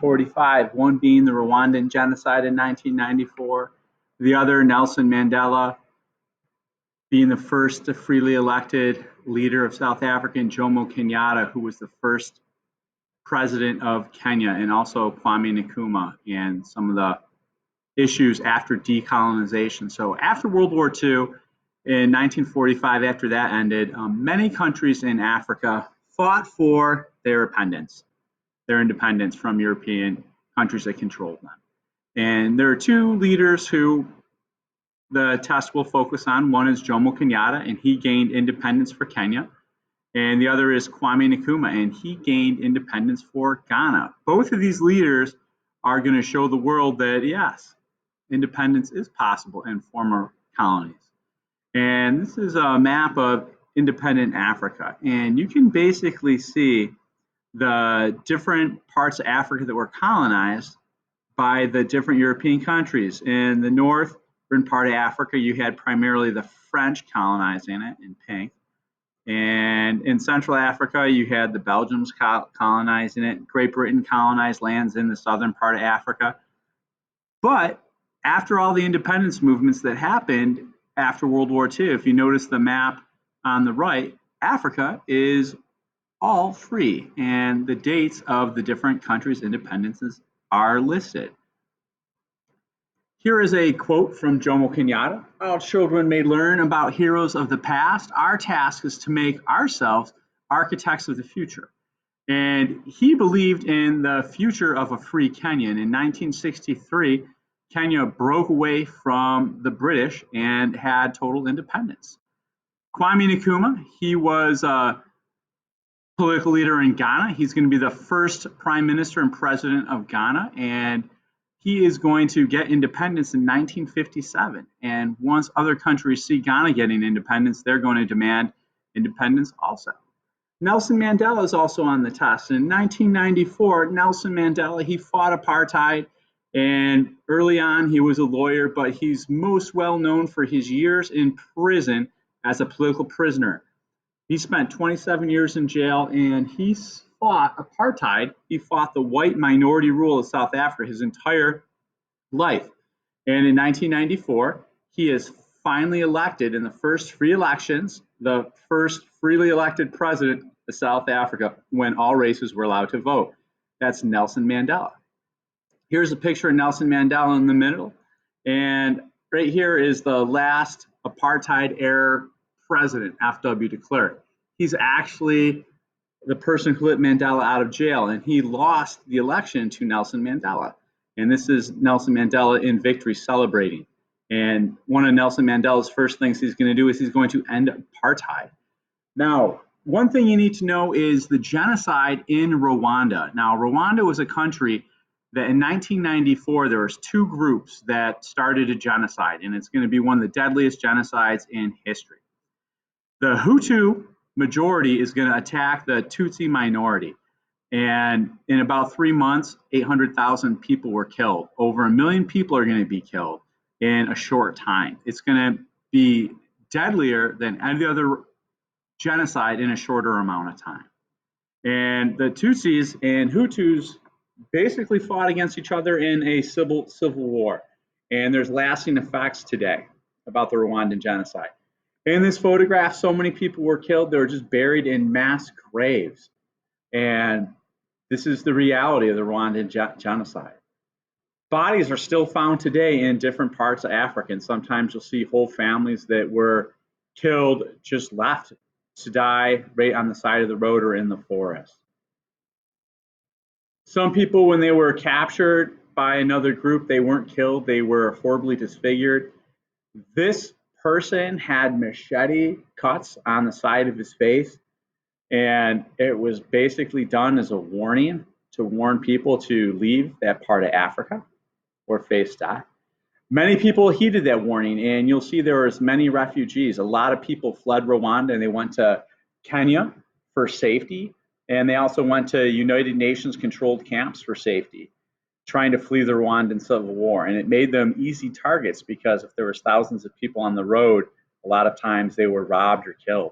1945, one being the Rwandan Genocide in 1994, the other, Nelson Mandela, being the first freely elected leader of South Africa, and Jomo Kenyatta, who was the first president of Kenya, and also Kwame Nkrumah, and some of the issues after decolonization. So after World War II, in 1945, after that ended, many countries in Africa fought for their independence from European countries that controlled them. And there are two leaders who the test will focus on. One is Jomo Kenyatta, and he gained independence for Kenya. And the other is Kwame Nkrumah, and he gained independence for Ghana. Both of these leaders are going to show the world that, yes, independence is possible in former colonies. And this is a map of independent Africa. And you can basically see the different parts of Africa that were colonized by the different European countries. In the northern part of Africa, you had primarily the French colonizing it in pink. And in Central Africa, you had the Belgians colonizing it. Great Britain colonized lands in the southern part of Africa. But after all the independence movements that happened after World War II, if you notice the map on the right, Africa is all free, and the dates of the different countries' independences are listed. Here is a quote from Jomo Kenyatta. Our children may learn about heroes of the past. Our task is to make ourselves architects of the future. And he believed in the future of a free Kenya. And in 1963, Kenya broke away from the British and had total independence. Kwame Nkrumah, he was a political leader in Ghana. He's going to be the first prime minister and president of Ghana, and he is going to get independence in 1957. And once other countries see Ghana getting independence, they're going to demand independence also. Nelson Mandela is also on the test. In 1994, Nelson Mandela, he fought apartheid, and early on he was a lawyer, but he's most well known for his years in prison as a political prisoner. He spent 27 years in jail, and he fought apartheid. He fought the white minority rule of South Africa his entire life. And in 1994, he is finally elected in the first free elections, the first freely elected president of South Africa when all races were allowed to vote. That's Nelson Mandela. Here's a picture of Nelson Mandela in the middle. And right here is the last apartheid-era president, F.W. de Klerk. He's actually the person who let Mandela out of jail, and he lost the election to Nelson Mandela. And this is Nelson Mandela in victory celebrating. And one of Nelson Mandela's first things he's going to do is he's going to end apartheid. Now, one thing you need to know is the genocide in Rwanda. Now, Rwanda was a country that in 1994, there was two groups that started a genocide, and it's going to be one of the deadliest genocides in history. The Hutu majority is going to attack the Tutsi minority. And in about 3 months, 800,000 people were killed. Over 1 million people are going to be killed in a short time. It's going to be deadlier than any other genocide in a shorter amount of time. And the Tutsis and Hutus basically fought against each other in a civil war. And there's lasting effects today about the Rwandan genocide. In this photograph, so many people were killed, they were just buried in mass graves. And this is the reality of the Rwandan genocide. Bodies are still found today in different parts of Africa, and sometimes you'll see whole families that were killed, just left to die right on the side of the road or in the forest. Some people, when they were captured by another group, they weren't killed, they were horribly disfigured. This person had machete cuts on the side of his face, and it was basically done as a warning to warn people to leave that part of Africa or face death. Many people heeded that warning, and you'll see there was many refugees. A lot of people fled Rwanda and they went to Kenya for safety, and they also went to United Nations controlled camps for safety, trying to flee the Rwandan civil war. And it made them easy targets because if there was thousands of people on the road, a lot of times they were robbed or killed.